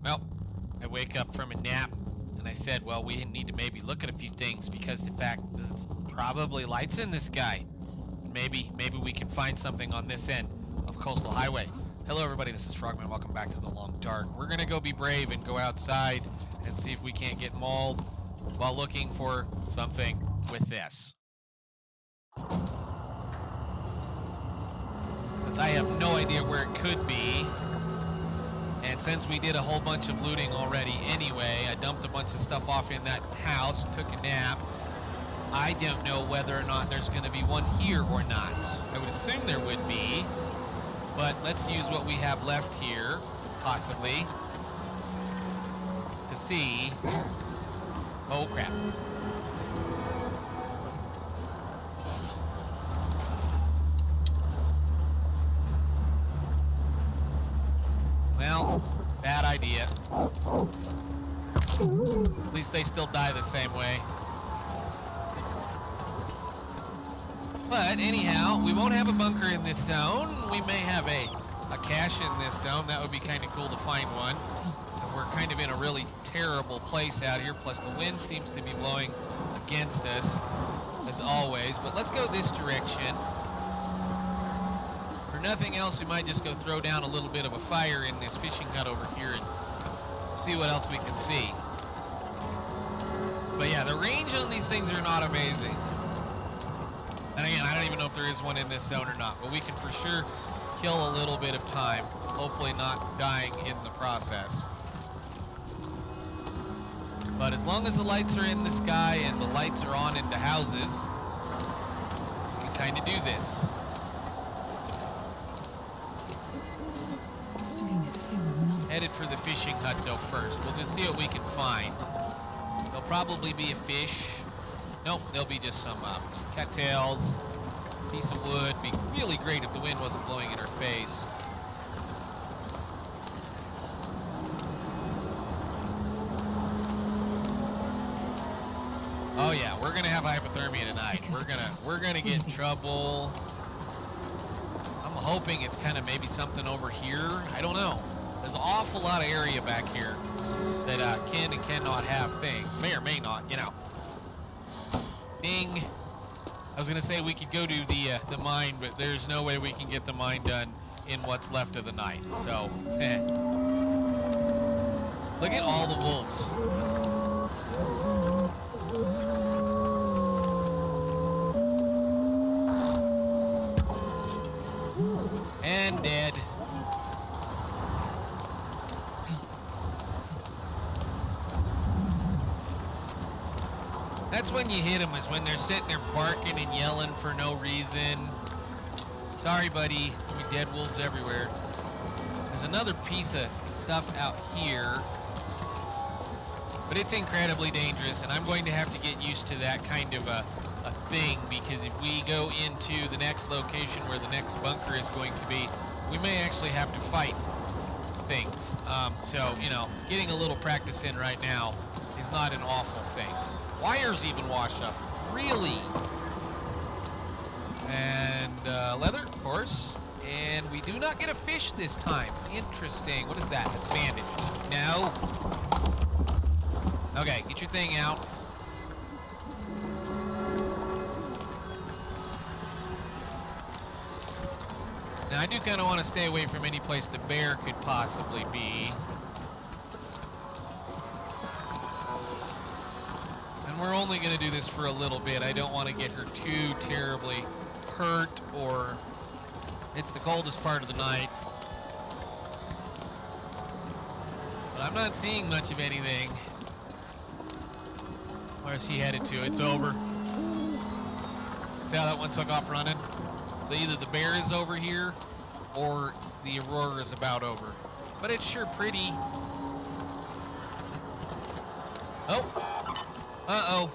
Well, I wake up from a nap, and I said, well, we need to maybe look at a few things because the fact that it's probably lights in the sky. Maybe we can find something on this end of Coastal Highway. Hello, everybody. This is Frogman. Welcome back to the Long Dark. We're gonna go be brave and go outside and see if we can't get mauled while looking for something with this. Since I have no idea where it could be, and since we did a whole bunch of looting already anyway, I dumped a bunch of stuff off in that house, took a nap. I don't know whether or not there's going to be one here or not. I would assume there would be, but let's use what we have left here, possibly, to see. Oh, crap. Well, bad idea. At least they still die the same way. But anyhow, we won't have a bunker in this zone. We may have a cache in this zone. That would be kind of cool to find one. And we're kind of in a really terrible place out here. Plus the wind seems to be blowing against us, as always. But let's go this direction. For nothing else, we might just go throw down a little bit of a fire in this fishing hut over here and see what else we can see. But yeah, the range on these things are not amazing. And again, I don't even know if there is one in this zone or not, but we can for sure kill a little bit of time, hopefully not dying in the process. But as long as the lights are in the sky and the lights are on into houses, we can kind of do this. Headed for the fishing hut though first. We'll just see what we can find. There'll probably be a fish. Nope, there'll be just some cattails, piece of wood. Be really great if the wind wasn't blowing in our face. Oh yeah, we're gonna have hypothermia tonight. We're gonna get in trouble. I'm hoping it's kind of maybe something over here. I don't know. There's an awful lot of area back here that can and cannot have things. May or may not, you know. Ding. I was gonna say we could go to the mine, but there's no way we can get the mine done in what's left of the night. So, look at all the wolves. And dead. That's when you hit them, is when they're sitting there barking and yelling for no reason. Sorry, buddy. I mean, dead wolves everywhere. There's another piece of stuff out here. But it's incredibly dangerous, and I'm going to have to get used to that kind of a thing, because if we go into the next location where the next bunker is going to be, we may actually have to fight things. So, you know, getting a little practice in right now is not an awful thing. Wires even wash up. Really? And leather, of course. And we do not get a fish this time. Interesting. What is that? It's a bandage. No. Okay, get your thing out. Now, I do kind of want to stay away from any place the bear could possibly be. We're only going to do this for a little bit. I don't want to get her too terribly hurt, or it's the coldest part of the night. But I'm not seeing much of anything. Where's he headed to? It's over. See how that one took off running? So either the bear is over here or the aurora is about over. But it's sure pretty. Oh. Uh-oh.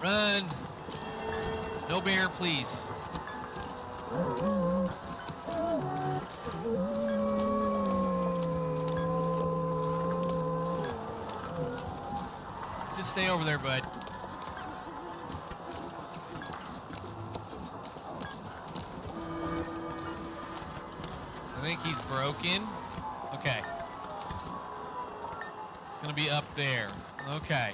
Run. No bear, please. Just stay over there, bud. I think he's broken. Okay. It's gonna be up there. Okay.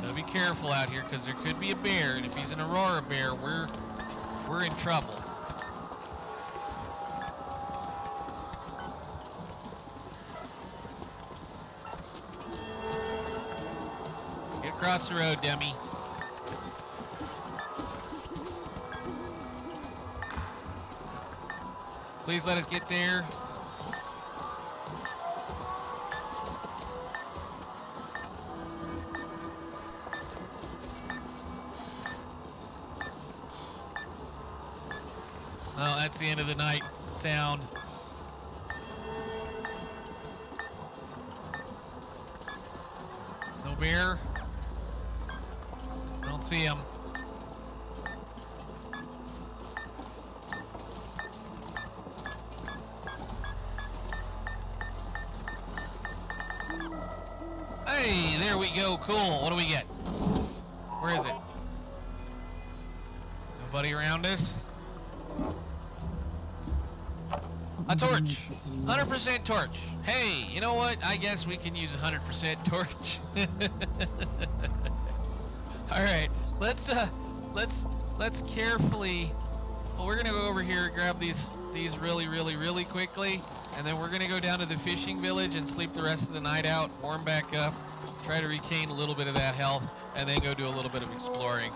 Gotta be careful out here because there could be a bear, and if he's an aurora bear, we're in trouble. Get across the road, Demi. Please let us get there. Oh, that's the end of the night sound. No bear. Don't see him. Hey, there we go. Cool. What do we get? Where is it? Nobody around us? A torch. 100% torch. Hey, you know what? I guess we can use 100% torch. All right. Let's carefully. Well, we're gonna go over here and grab these really quickly, and then we're gonna go down to the fishing village and sleep the rest of the night out, warm back up, try to retain a little bit of that health, and then go do a little bit of exploring.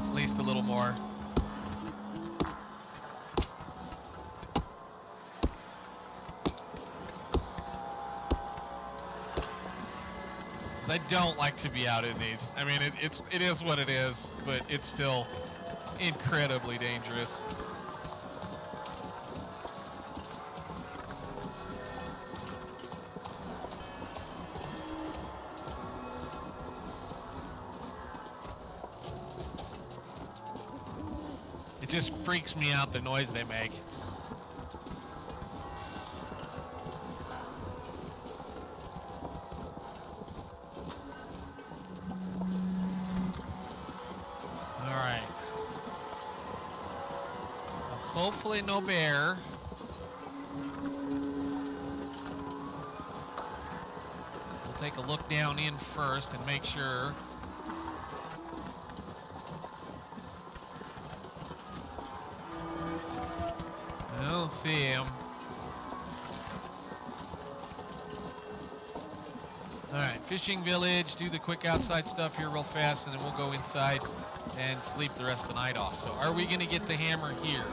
At least a little more. I don't like to be out in these. I mean, it is what it is, but it's still incredibly dangerous. It just freaks me out, the noise they make. Hopefully no bear. We'll take a look down in first and make sure. I don't see him. All right, fishing village, do the quick outside stuff here real fast, and then we'll go inside and sleep the rest of the night off. So are we gonna get the hammer here?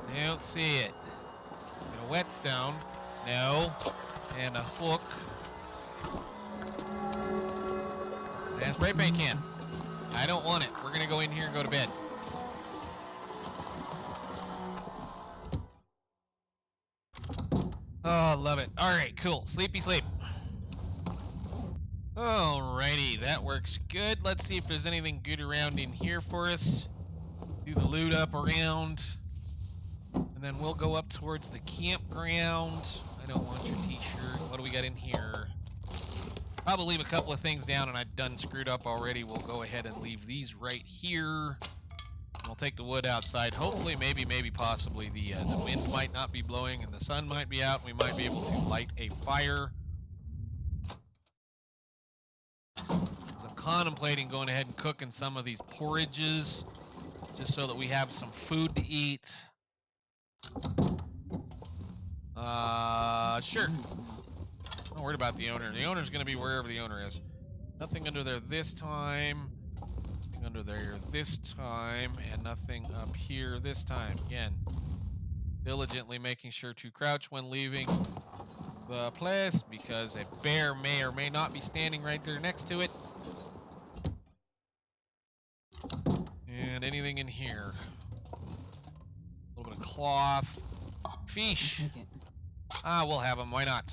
I don't see it. And a whetstone. No. And a hook. And a spray paint can. I don't want it. We're gonna go in here and go to bed. Oh, love it. All right, cool. Sleepy sleep. Alrighty, that works good. Let's see if there's anything good around in here for us. Do the loot up around. And then we'll go up towards the campground. I don't want your t-shirt. What do we got in here? Probably leave a couple of things down, and I've done screwed up already. We'll go ahead and leave these right here. We'll take the wood outside. Hopefully, maybe, possibly, the wind might not be blowing and the sun might be out. We might be able to light a fire. So I'm contemplating going ahead and cooking some of these porridges just so that we have some food to eat. Sure. Don't worry about the owner. The owner's going to be wherever the owner is. Nothing under there this time. Nothing under there this time. And nothing up here this time. Again, diligently making sure to crouch when leaving the place because a bear may or may not be standing right there next to it. And anything in here. A little bit of cloth. Fish. We'll have them. Why not?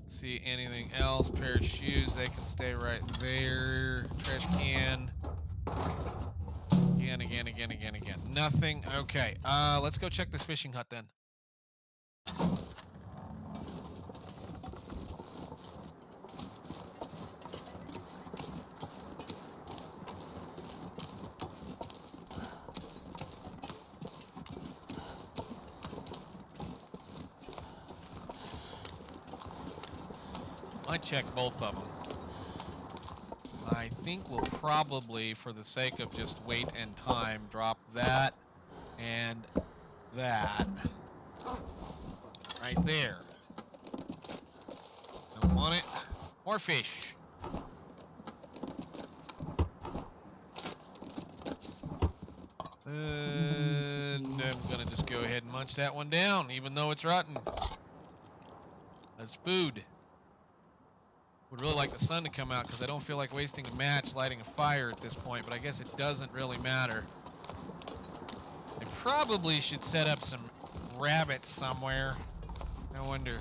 See anything else? Pair of shoes. They can stay right there. Trash can. Again. Nothing. Okay. Let's go check this fishing hut then. I check both of them. I think we'll probably, for the sake of just weight and time, drop that and that right there. Don't want it. More fish. And I'm gonna just go ahead and munch that one down, even though it's rotten. As food. Would really like the sun to come out because I don't feel like wasting a match lighting a fire at this point, but I guess it doesn't really matter. I probably should set up some rabbits somewhere. I wonder.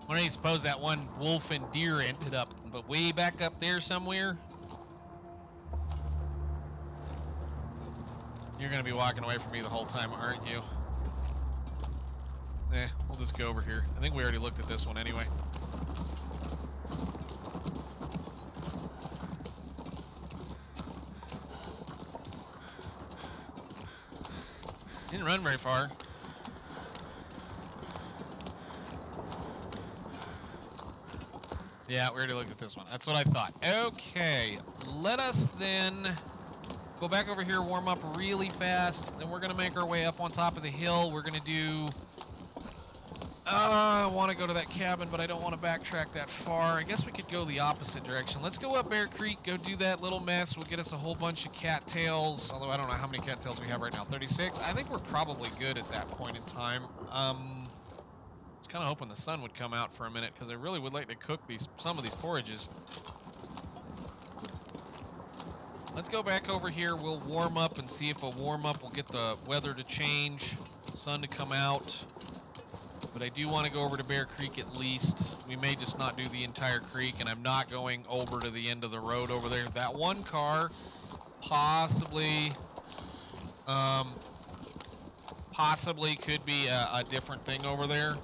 Where do you suppose that one wolf and deer ended up? But way back up there somewhere? You're gonna be walking away from me the whole time, aren't you? We'll just go over here. I think we already looked at this one anyway. Didn't run very far. Yeah, we already looked at this one. That's what I thought. Okay, let us then go back over here, warm up really fast. Then we're going to make our way up on top of the hill. We're going to do... I want to go to that cabin, but I don't want to backtrack that far. I guess we could go the opposite direction. Let's go up Bear Creek, go do that little mess. We'll get us a whole bunch of cattails. Although I don't know how many cattails we have right now. 36? I think we're probably good at that point in time. I was kind of hoping the sun would come out for a minute because I really would like to cook some of these porridges. Let's go back over here. We'll warm up and see if a warm up will get the weather to change, sun to come out. But I do want to go over to Bear Creek at least. We may just not do the entire creek, and I'm not going over to the end of the road over there. That one car possibly could be a different thing over there.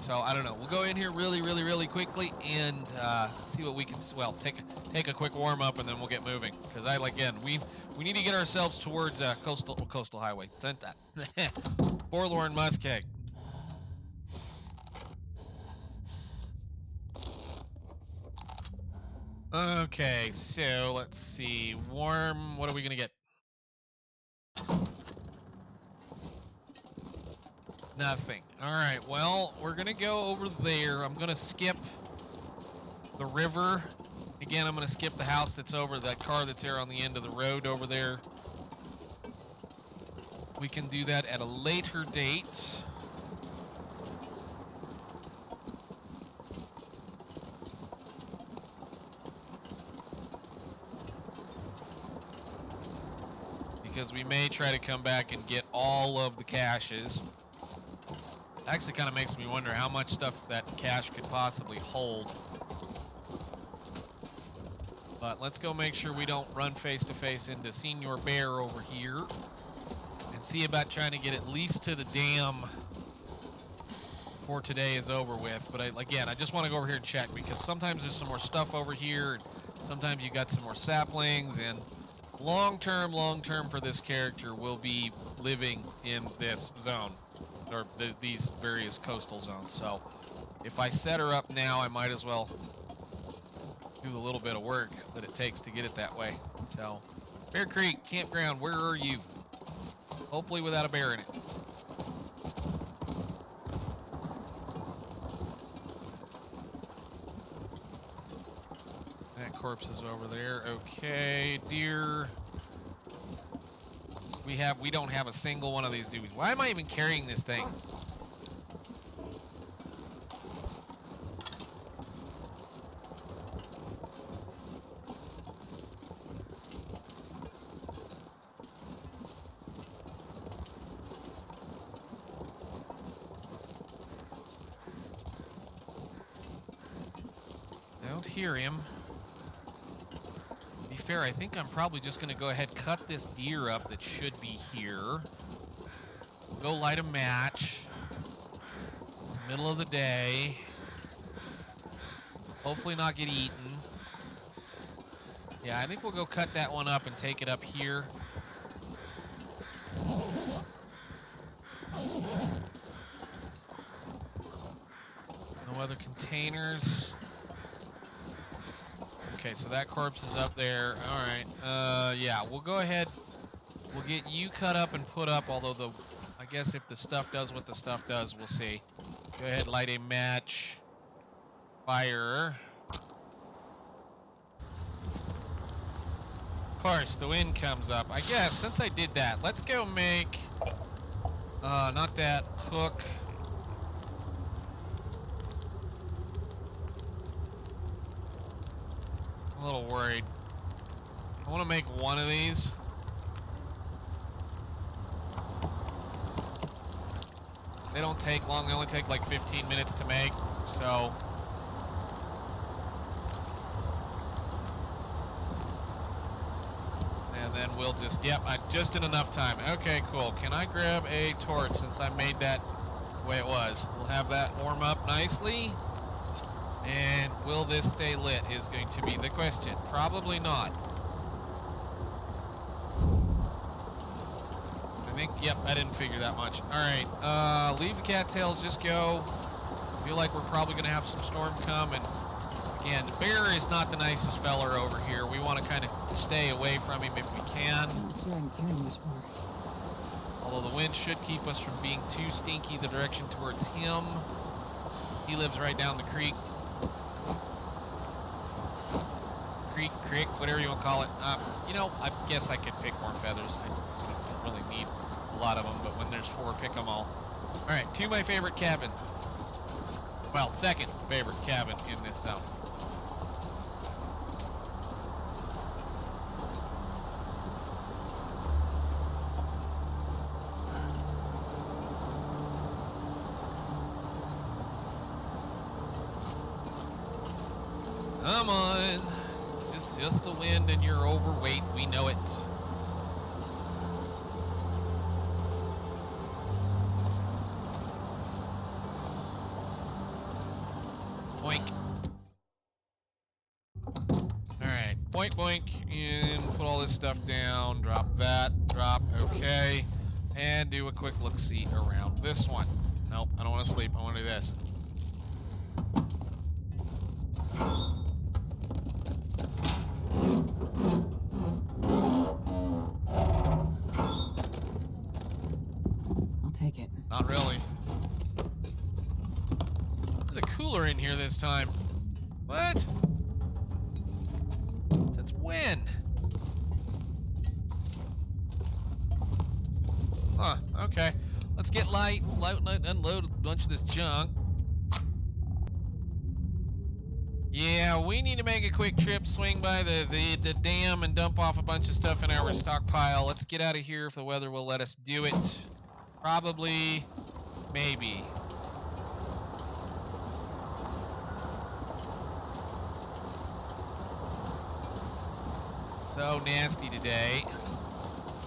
So I don't know. We'll go in here really quickly and see what we can. Well, take a quick warm up and then we'll get moving. Because again, we need to get ourselves towards coastal highway. Sent that. Forlorn muskeg. Okay, so let's see. Warm. What are we gonna get? Nothing. All right, well, we're going to go over there. I'm going to skip the river. Again, I'm going to skip the house that's over, that car that's there on the end of the road over there. We can do that at a later date. Because we may try to come back and get all of the caches. Actually kind of makes me wonder how much stuff that cache could possibly hold. But let's go make sure we don't run face to face into Senior Bear over here. And see about trying to get at least to the dam before today is over with. But again, I just want to go over here and check because sometimes there's some more stuff over here. Sometimes you got some more saplings. And long term for this character will be living in this zone. Or these various coastal zones. So if I set her up now, I might as well do the little bit of work that it takes to get it that way. So Bear Creek Campground, where are you? Hopefully without a bear in it. That corpse is over there. Okay, deer. We don't have a single one of these, do we? Why am I even carrying this thing? I don't hear him. fair, I think I'm probably just going to go ahead and cut this deer up that should be here. We'll go light a match. It's the middle of the day. Hopefully not get eaten. Yeah, I think we'll go cut that one up and take it up here. No other containers. Okay, so that corpse is up there. All right. Yeah, we'll go ahead. We'll get you cut up and put up, although I guess if the stuff does what the stuff does, we'll see. Go ahead, light a match. Fire. Of course, the wind comes up. I guess, since I did that, let's go make... not that. Hook. I'm a little worried. I want to make one of these. They don't take long. They only take like 15 minutes to make, so... And then we'll just, yep, just in enough time. Okay, cool. Can I grab a torch since I made that the way it was? We'll have that warm up nicely. And will this stay lit is going to be the question. Probably not. I think, yep, I didn't figure that much. All right, leave the cattails, just go. Feel like we're probably going to have some storm come. And again, the bear is not the nicest feller over here. We want to kind of stay away from him if we can. Although the wind should keep us from being too stinky the direction towards him. He lives right down the creek. Creek, whatever you want to call it. You know, I guess I could pick more feathers. I don't really need a lot of them, but when there's 4, pick them all. All right, to my favorite cabin. Well, second favorite cabin in this zone. Come on. It's just the wind and you're overweight. We know it. Boink. Alright. Boink, boink. And put all this stuff down. Drop that. Drop. Okay. And do a quick look-see around this one. Nope. I don't want to sleep. I want to do this. Take it. Not really. There's a cooler in here this time. What? Since when? Huh, okay. Let's get light, unload a bunch of this junk. Yeah, we need to make a quick trip, swing by the dam and dump off a bunch of stuff in our stockpile. Let's get out of here if the weather will let us do it. Probably, maybe. So nasty today.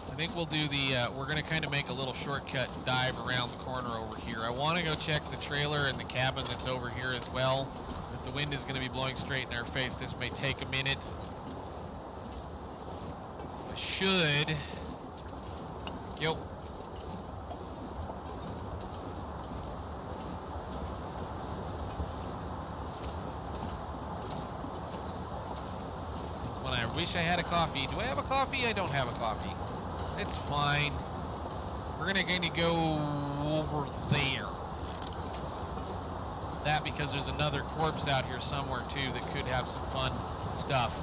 I think we'll do the, we're gonna kind of make a little shortcut dive around the corner over here. I wanna go check the trailer and the cabin that's over here as well. If the wind is gonna be blowing straight in our face, this may take a minute. I should. Yep. I wish I had a coffee. Do I have a coffee? I don't have a coffee. It's fine. We're gonna go over there. That because there's another corpse out here somewhere too that could have some fun stuff.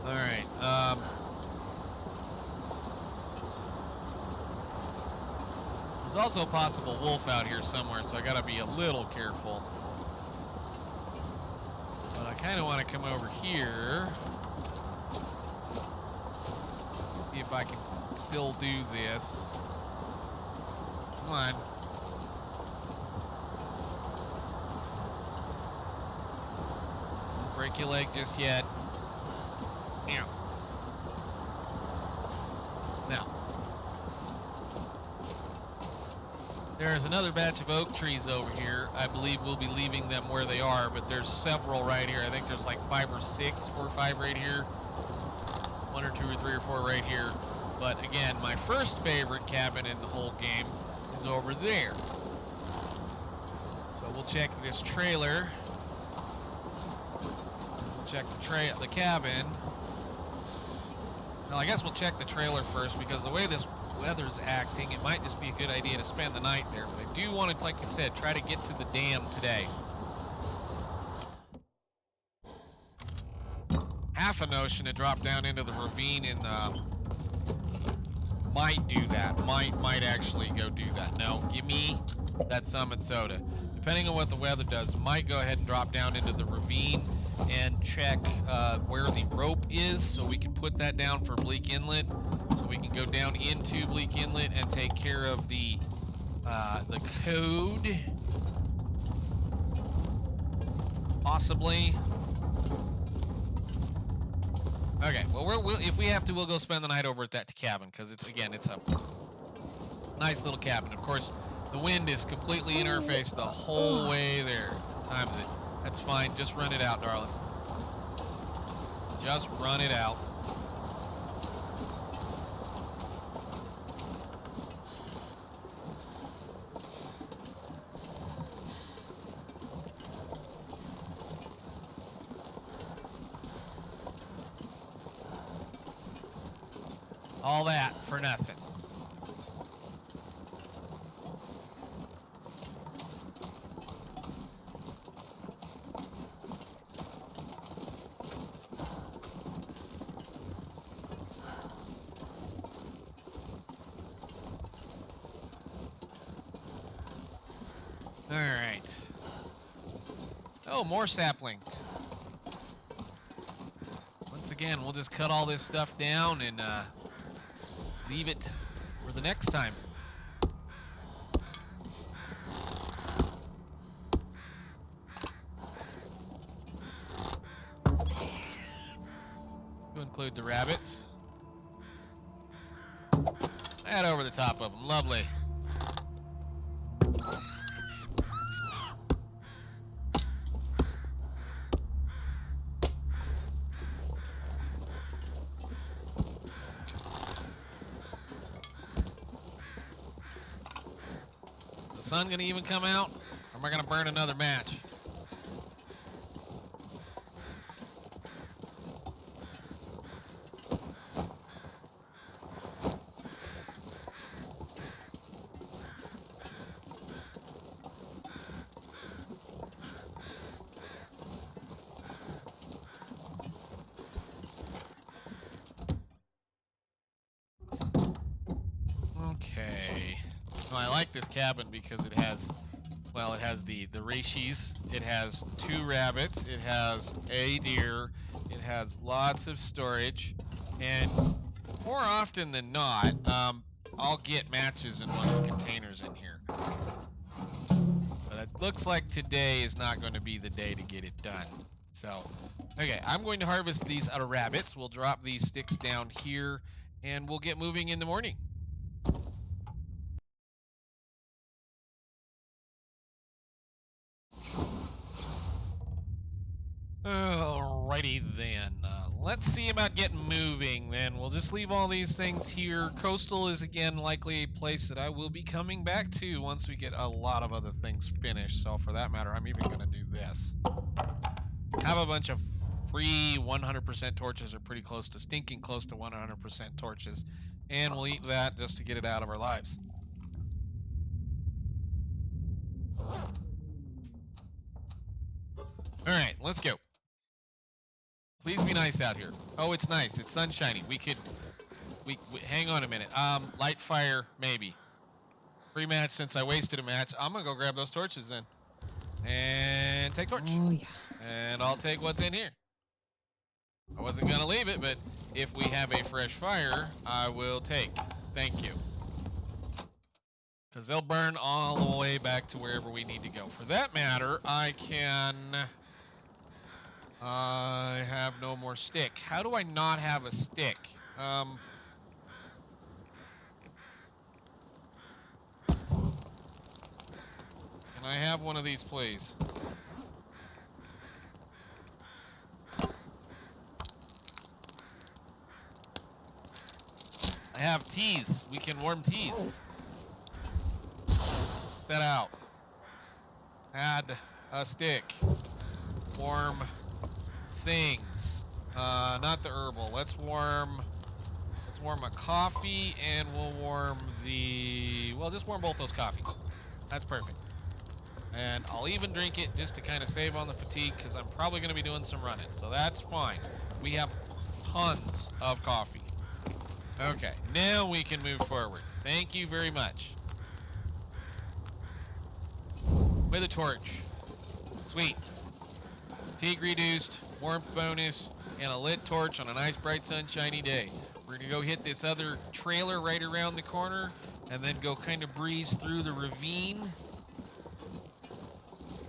All right. There's also a possible wolf out here somewhere, so I gotta be a little careful. But I kind of want to come over here. See if I can still do this. Come on. Don't break your leg just yet. Now. Now. There's another batch of oak trees over here. I believe we'll be leaving them where they are, but there's several right here. I think there's like 5 or 6, 4 or 5 right here. 1 or 2 or 3 or 4 right here. But again, my first favorite cabin in the whole game is over there. So we'll check this trailer. We'll check the cabin. Well, I guess we'll check the trailer first, because the way this weather's acting, it might just be a good idea to spend the night there. But I do want to, like I said, try to get to the dam today. Half a notion to drop down into the ravine and might do that. Might actually go do that. No, give me that summon soda. Depending on what the weather does, might go ahead and drop down into the ravine and check where the rope is, so we can put that down for Bleak Inlet, so we can go down into Bleak Inlet and take care of the code, possibly. Okay, well, if we have to, we'll go spend the night over at that cabin, because it's a nice little cabin. Of course, the wind is completely in our face the whole way there. Times it. That's fine. Just run it out, darling. Just run it out. All that for nothing. All right. Oh, more sapling. Once again, we'll just cut all this stuff down and leave it for the next time. To include the rabbits. Right over the top of them. Lovely. Sun gonna even come out, or am I gonna burn another match? Okay. Well, I like this cabin because it has, well, it has the rashis, it has 2 rabbits, it has a deer, it has lots of storage, and more often than not, I'll get matches in one of the containers in here. But it looks like today is not going to be the day to get it done. So, okay, I'm going to harvest these rabbits. We'll drop these sticks down here, and we'll get moving in the morning. Alrighty then, let's see about getting moving then. We'll just leave all these things here. Coastal is again likely a place that I will be coming back to once we get a lot of other things finished. So for that matter, I'm even going to do this. Have a bunch of free 100% torches, or pretty close to stinking close to 100% torches. And we'll eat that just to get it out of our lives. Alright, let's go. Please be nice out here. Oh, it's nice. It's sunshiny. We hang on a minute. Light fire, maybe. Free match since I wasted a match. I'm gonna go grab those torches then. And take torch. Oh, yeah. And I'll take what's in here. I wasn't gonna leave it, but if we have a fresh fire, I will take. Thank you. Because they'll burn all the way back to wherever we need to go. For that matter, I have no more stick. How do I not have a stick? Can I have one of these, please? I have teas. We can warm teas. That out. Add a stick. Warm things. Not the herbal. Let's warm a coffee, and we'll warm just warm both those coffees. That's perfect. And I'll even drink it just to kind of save on the fatigue, because I'm probably going to be doing some running. So that's fine. We have tons of coffee. Okay, now we can move forward. Thank you very much. With a torch. Sweet. Fatigue reduced, warmth bonus, and a lit torch on a nice, bright, sunshiny day. We're going to go hit this other trailer right around the corner, and then go kind of breeze through the ravine.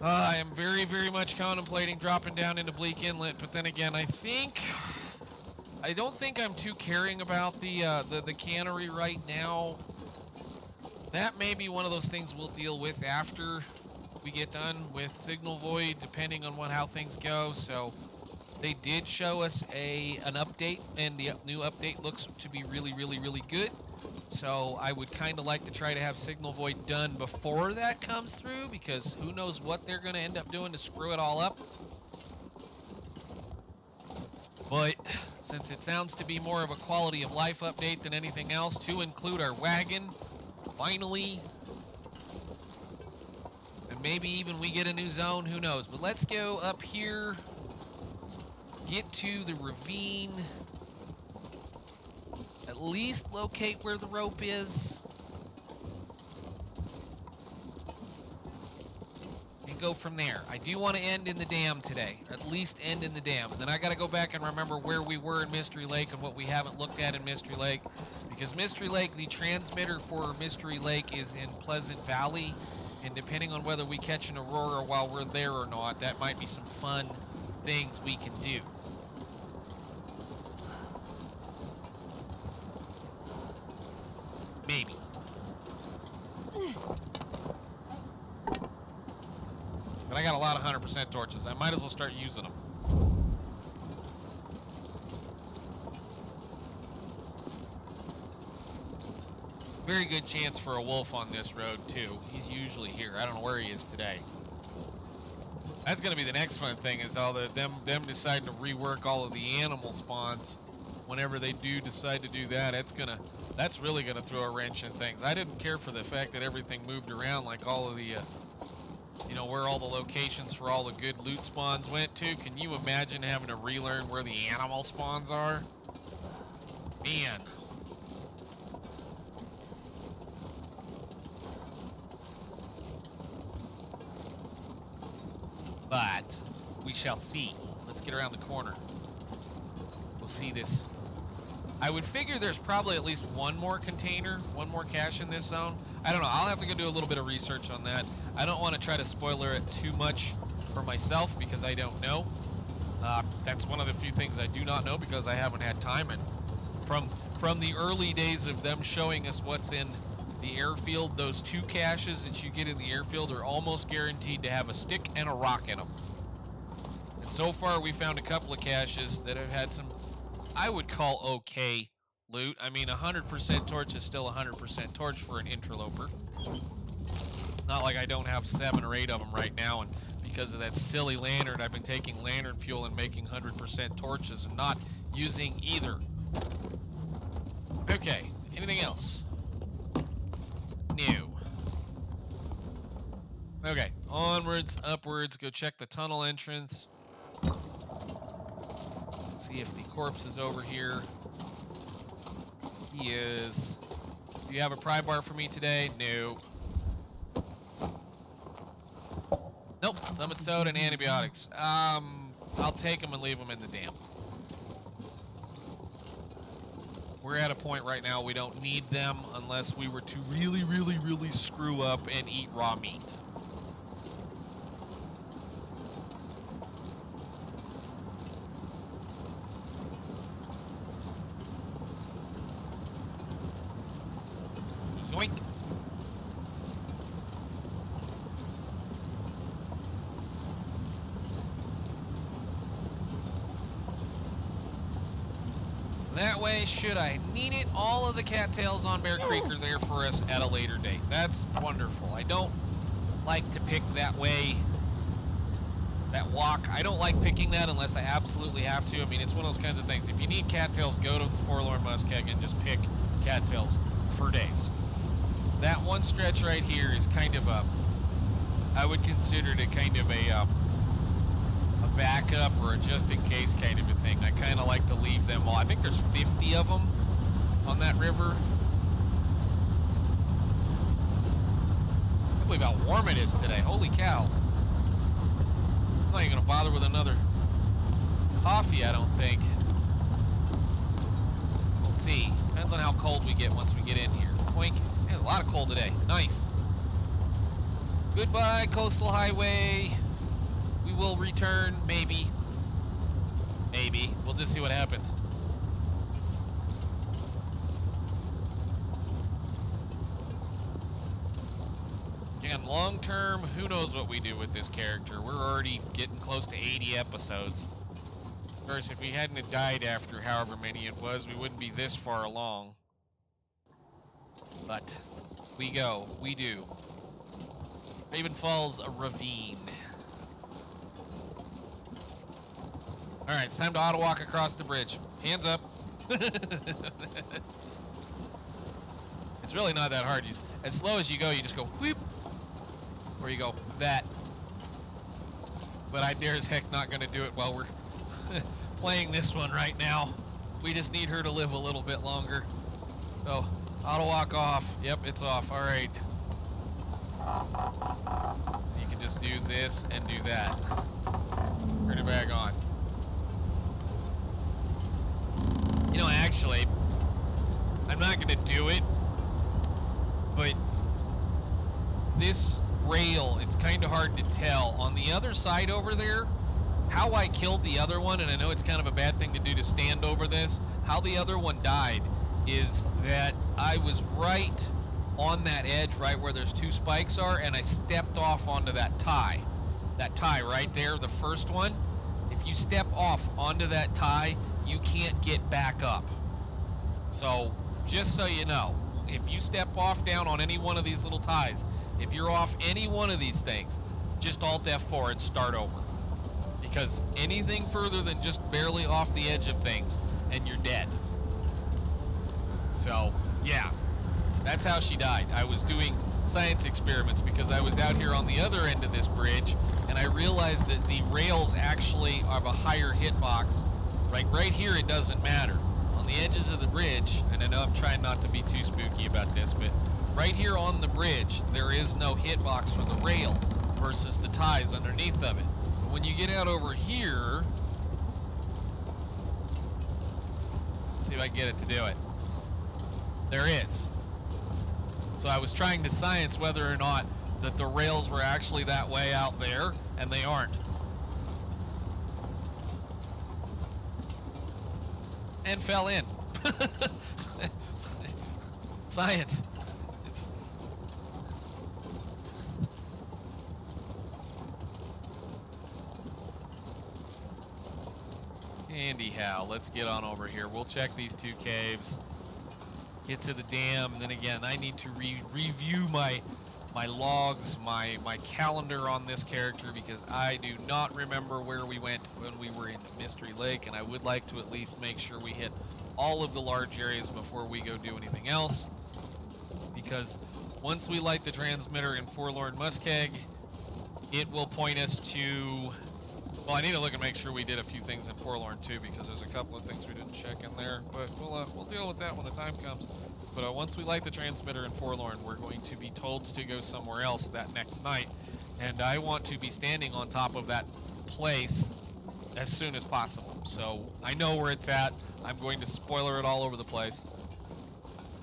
I am very, very much contemplating dropping down into Bleak Inlet, but then again, I don't think I'm too caring about the cannery right now. That may be one of those things we'll deal with after we get done with Signal Void, depending on how things go. So they did show us an update, and the new update looks to be really, really, really good. So I would kind of like to try to have Signal Void done before that comes through, because who knows what they're going to end up doing to screw it all up. But since it sounds to be more of a quality of life update than anything else, to include our wagon, finally, and maybe even we get a new zone, who knows. But let's go up here, get to the ravine, at least locate where the rope is, and go from there. I do want to end in the dam today, at least end in the dam. And then I got to go back and remember where we were in Mystery Lake and what we haven't looked at in Mystery Lake. Because Mystery Lake, the transmitter for Mystery Lake is in Pleasant Valley. And depending on whether we catch an aurora while we're there or not, that might be some fun things we can do. Maybe. But I got a lot of 100% torches. I might as well start using them. Very good chance for a wolf on this road, too. He's usually here. I don't know where he is today. That's going to be the next fun thing, is all them deciding to rework all of the animal spawns. Whenever they do decide to do that, that's really going to throw a wrench in things. I didn't care for the fact that everything moved around, like all of the, where all the locations for all the good loot spawns went to. Can you imagine having to relearn where the animal spawns are? Man. But we shall see. Let's get around the corner. We'll see this. I would figure there's probably at least one more container, one more cache in this zone. I don't know. I'll have to go do a little bit of research on that. I don't want to try to spoiler it too much for myself because I don't know. That's one of the few things I do not know because I haven't had time. And from the early days of them showing us what's in the airfield, those two caches that you get in the airfield are almost guaranteed to have a stick and a rock in them. And so far, we found a couple of caches that have had some, I would call okay loot. I mean, 100% torch is still 100% torch for an interloper. Not like I don't have 7 or 8 of them right now, and because of that silly lantern, I've been taking lantern fuel and making 100% torches and not using either. Okay, anything else? New. Okay, onwards, upwards, go check the tunnel entrance. See if the corpse is over here. He is. Do you have a pry bar for me today? No. Nope, summit soda and antibiotics. I'll take them and leave them in the dam. we're at a point right now we don't need them unless we were to really, really, really screw up and eat raw meat. Yoink. That way, should I need it, all of the cattails on Bear Creek are there for us at a later date. That's wonderful. I don't like to pick that way, that walk. I don't like picking that unless I absolutely have to. I mean, it's one of those kinds of things. If you need cattails, go to the Forlorn Muskeg and just pick cattails for days. That one stretch right here is kind of a, I would consider it kind of a backup or a just in case kind of a thing. I kind of like to leave them all. I think there's 50 of them on that river. I can't believe how warm it is today. Holy cow. I'm not even going to bother with another coffee, I don't think. We'll see. Depends on how cold we get once we get in here. Boink. There's a lot of cold today. Nice. Goodbye, Coastal Highway. We will return, maybe. Maybe. We'll just see what happens. Again, long term, who knows what we do with this character. We're already getting close to 80 episodes. Of course, if we hadn't have died after however many it was, we wouldn't be this far along. But we go. We do. Raven Falls Ravine. All right, it's time to auto walk across the bridge. Hands up. It's really not that hard. As slow as you go, you just go whoop, or you go that. But I dare as heck not going to do it while we're playing this one right now. We just need her to live a little bit longer. So auto walk off. Yep, it's off. All right. You can just do this and do that. Turn it back on. You know, actually, I'm not going to do it, but this rail, it's kind of hard to tell. On the other side over there, how I killed the other one, and I know it's kind of a bad thing to do to stand over this, how the other one died is that I was right on that edge, right where those two spikes are, and I stepped off onto that tie. That tie right there, the first one. If you step off onto that tie, you can't get back up. So, just so you know, if you step off down on any one of these little ties, if you're off any one of these things, just Alt F4 and start over. Because anything further than just barely off the edge of things, and you're dead. So, yeah, that's how she died. I was doing science experiments because I was out here on the other end of this bridge, and I realized that the rails actually have a higher hitbox. Like right here, it doesn't matter. On the edges of the bridge, and I know I'm trying not to be too spooky about this, but right here on the bridge, there is no hitbox for the rail versus the ties underneath of it. But when you get out over here, let's see if I can get it to do it. There is. So I was trying to science whether or not that the rails were actually that way out there, and they aren't. And fell in. Science. It's anyhow, let's get on over here. We'll check these two caves, get to the dam, and then again, I need to review my logs, my calendar on this character, because I do not remember where we went when we were in Mystery Lake, and I would like to at least make sure we hit all of the large areas before we go do anything else, because once we light the transmitter in Forlorn Muskeg, it will point us to, well, I need to look and make sure we did a few things in Forlorn too, because there's a couple of things we didn't check in there, but we'll deal with that when the time comes. But once we light the transmitter in Forlorn, we're going to be told to go somewhere else that next night. And I want to be standing on top of that place as soon as possible. So I know where it's at. I'm going to spoiler it all over the place.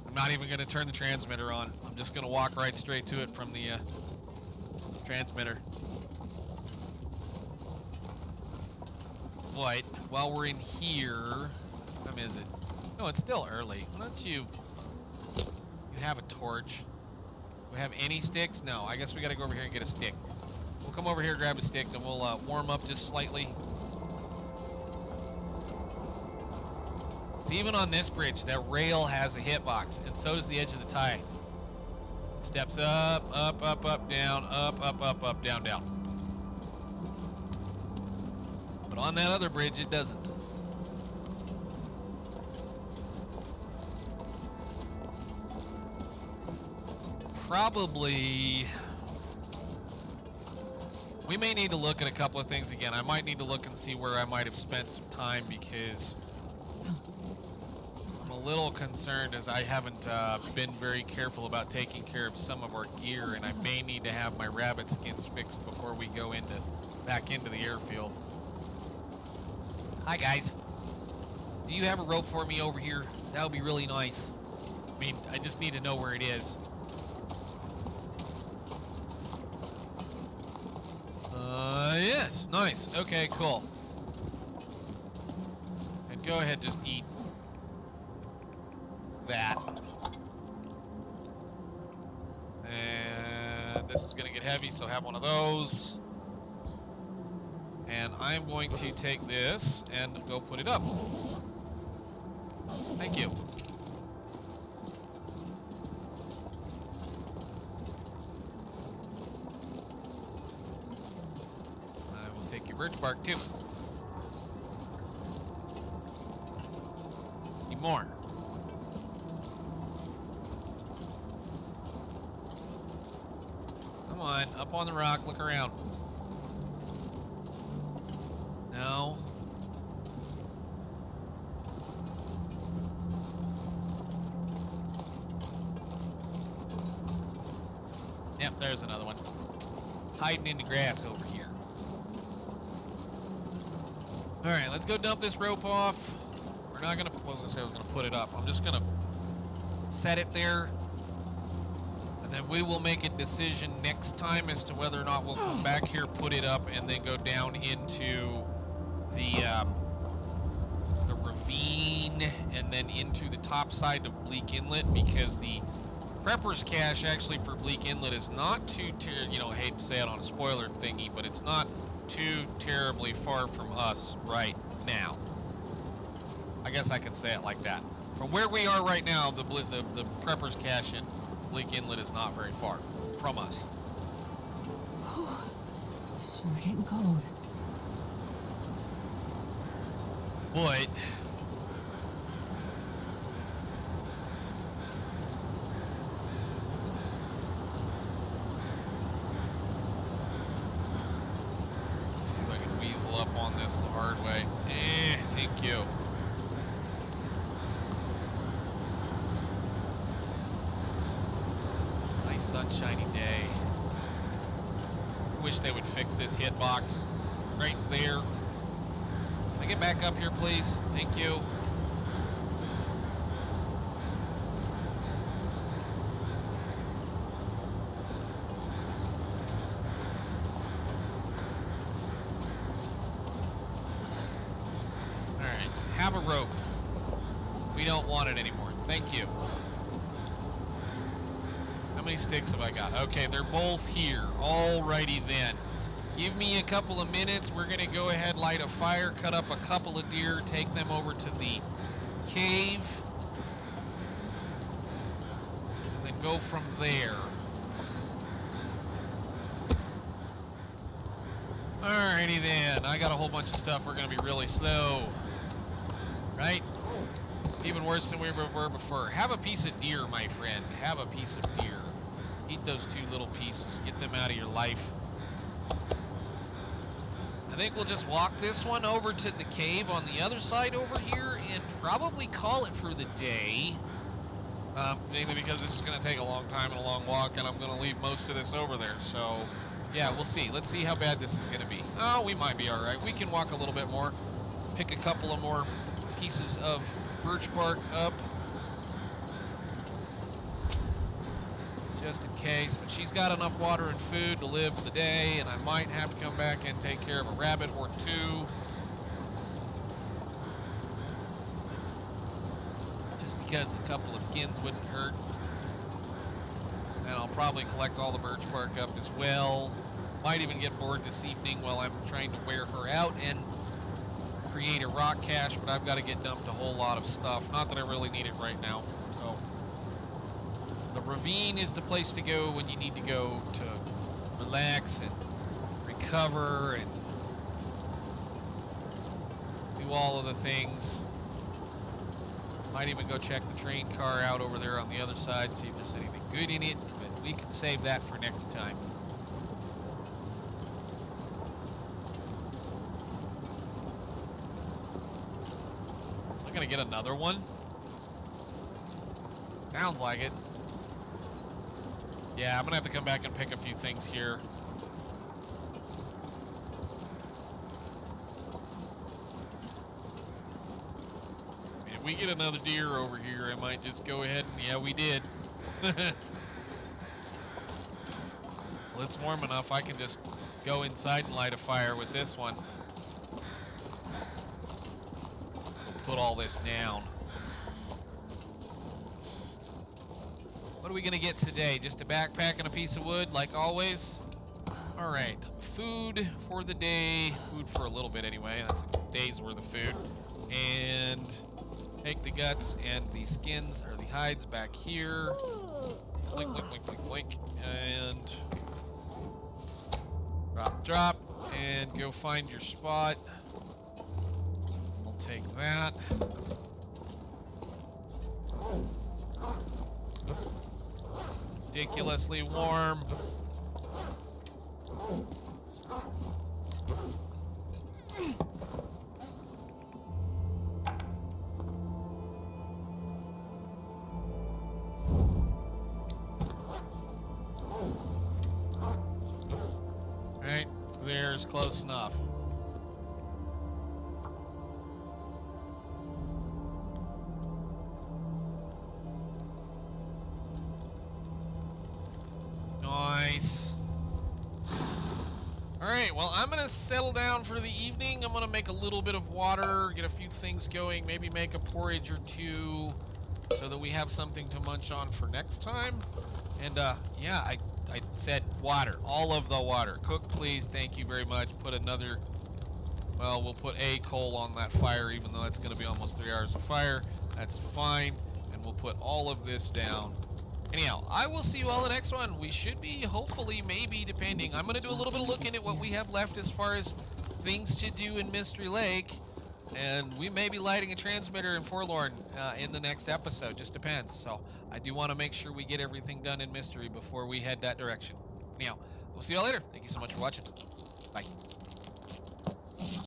I'm not even going to turn the transmitter on. I'm just going to walk right straight to it from the transmitter. But while we're in here, what time is it? No, it's still early. Why don't you have a torch? Do we have any sticks? No, I guess we got to go over here and get a stick. We'll come over here, grab a stick, and we'll warm up just slightly. So even on this bridge, that rail has a hitbox, and so does the edge of the tie. It steps up, up, up, up, down, up, up, up, up, down, down. But on that other bridge, it doesn't. Probably, we may need to look at a couple of things again. I might need to look and see where I might have spent some time, because I'm a little concerned as I haven't been very careful about taking care of some of our gear, and I may need to have my rabbit skins fixed before we go back into the airfield. Hi guys. Do you have a rope for me over here? That would be really nice. I mean, I just need to know where it is. Yes, nice. Okay, cool. And go ahead, just eat that. And this is gonna get heavy, so have one of those. And I'm going to take this and go put it up. Thank you. Take your birch bark too. Need more. Come on, up on the rock, look around. No. Yep, there's another one. Hiding in the grass over here. All right, let's go dump this rope off. We're not gonna, I was gonna put it up. I'm just gonna set it there. And then we will make a decision next time as to whether or not we'll come back here, put it up, and then go down into the ravine and then into the top side of Bleak Inlet, because the Prepper's Cache actually for Bleak Inlet is not too, you know, I hate to say it on a spoiler thingy, but it's not too terribly far from us right now. I guess I can say it like that. From where we are right now, the Prepper's Cache in Bleak Inlet is not very far from us. Oh, sure getting cold. But up on this the hard way. Thank you. Nice sunshiny day. Wish they would fix this hitbox right there. Can I get back up here, please? Thank you. Have a rope. We don't want it anymore. Thank you. How many sticks have I got? Okay, they're both here. Alrighty then. Give me a couple of minutes. We're gonna go ahead, light a fire, cut up a couple of deer, take them over to the cave, and then go from there. Alrighty then. I got a whole bunch of stuff. We're gonna be really slow. Right? Even worse than we were before. Have a piece of deer, my friend. Have a piece of deer. Eat those two little pieces. Get them out of your life. I think we'll just walk this one over to the cave on the other side over here and probably call it for the day. Mainly because this is going to take a long time and a long walk, and I'm going to leave most of this over there. So Yeah, we'll see. Let's see how bad this is going to be. Oh, we might be all right. We can walk a little bit more. Pick a couple of more pieces of birch bark up. Just in case. But she's got enough water and food to live the day, and I might have to come back and take care of a rabbit or two. Just because a couple of skins wouldn't hurt. And I'll probably collect all the birch bark up as well. Might even get bored this evening while I'm trying to wear her out and create a rock cache, but I've got to get dumped a whole lot of stuff. Not that I really need it right now. So the ravine is the place to go when you need to go to relax and recover and do all of the things. Might even go check the train car out over there on the other side, see if there's anything good in it, but we can save that for next time. I'm gonna get another one. Sounds like it. Yeah, I'm gonna have to come back and pick a few things here. If we get another deer over here, I might just go ahead and, yeah, we did. Well, it's warm enough, I can just go inside and light a fire with this one. We'll put all this down. What are we gonna get today? Just a backpack and a piece of wood, like always? All right, food for the day. Food for a little bit anyway. That's a day's worth of food. And take the guts and the skins, or the hides, back here. Blink, blink, blink, blink, blink. And drop, drop. And go find your spot. We'll take that. Ridiculously warm. Right, there's close enough. Nice. Alright, well, I'm gonna settle down for the evening. I'm gonna make a little bit of water, get a few things going, maybe make a porridge or two so that we have something to munch on for next time. And yeah, I said water, all of the water. Cook, please, thank you very much. Put another, well, we'll put a coal on that fire, even though it's gonna be almost 3 hours of fire. That's fine. And we'll put all of this down. Anyhow, I will see you all in the next one. We should be, hopefully, maybe, depending. I'm going to do a little bit of looking at what we have left as far as things to do in Mystery Lake. And we may be lighting a transmitter in Forlorn in the next episode. Just depends. So I do want to make sure we get everything done in Mystery before we head that direction. Anyhow, we'll see you all later. Thank you so much for watching. Bye.